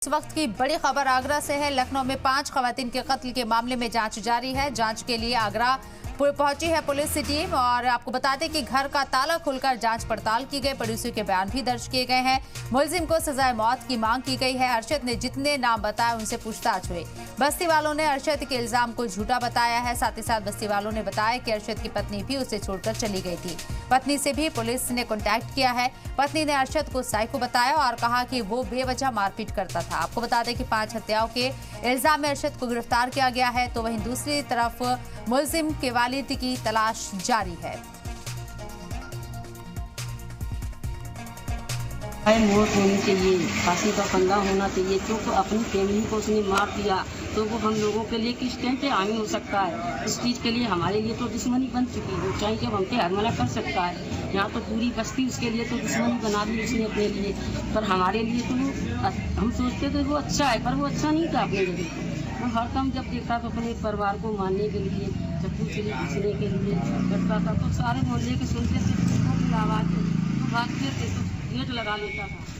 इस वक्त की बड़ी खबर आगरा से है। लखनऊ में 5 खवातीन के कत्ल के मामले में जांच जारी है। जांच के लिए आगरा पहुंची है पुलिस की टीम और आपको बता दें कि घर का ताला खोलकर जांच पड़ताल की गई। पड़ोसियों के बयान भी दर्ज किए गए हैं। मुलजिम को सजाए मौत की मांग की गई है। अरशद ने जितने नाम बताए उनसे पूछताछ हुई। बस्ती वालों ने अरशद के इल्जाम को झूठा बताया है। साथ ही साथ बस्ती वालों ने बताया कि अरशद की पत्नी भी उसे छोड़कर चली गई थी। पत्नी से भी पुलिस ने कॉन्टैक्ट किया है। पत्नी ने अरशद को साइको बताया और कहा कि वो बेवजह मारपीट करता था। आपको बता दें कि 5 हत्याओं के इल्जाम में अरशद को गिरफ्तार किया गया है, तो वहीं दूसरी तरफ मुलजिम के वालिद की तलाश जारी है। मौत होनी चाहिए, फांसी का फंदा होना चाहिए। क्योंकि अपनी फैमिली को उसने मार दिया तो वो हम लोगों के लिए किस टाइम पे हावी हो सकता है। इस चीज़ के लिए हमारे लिए तो दुश्मनी बन चुकी है। चाहे जब हम पे हमला कर सकता है, यहाँ तो पूरी बस्ती उसके लिए तो दुश्मनी बना दी उसने अपने लिए। पर हमारे लिए तो हम सोचते थे वो अच्छा है, पर वो अच्छा नहीं था अपने जगह। वो हर काम जब देखता तो अपने परिवार को मारने के लिए, चप्पू से घुसने के लिए करता था। तो सारे मोहल्ले के सुनते थे आवाज़, तो भागते थे, तो गेट लगा लेता था।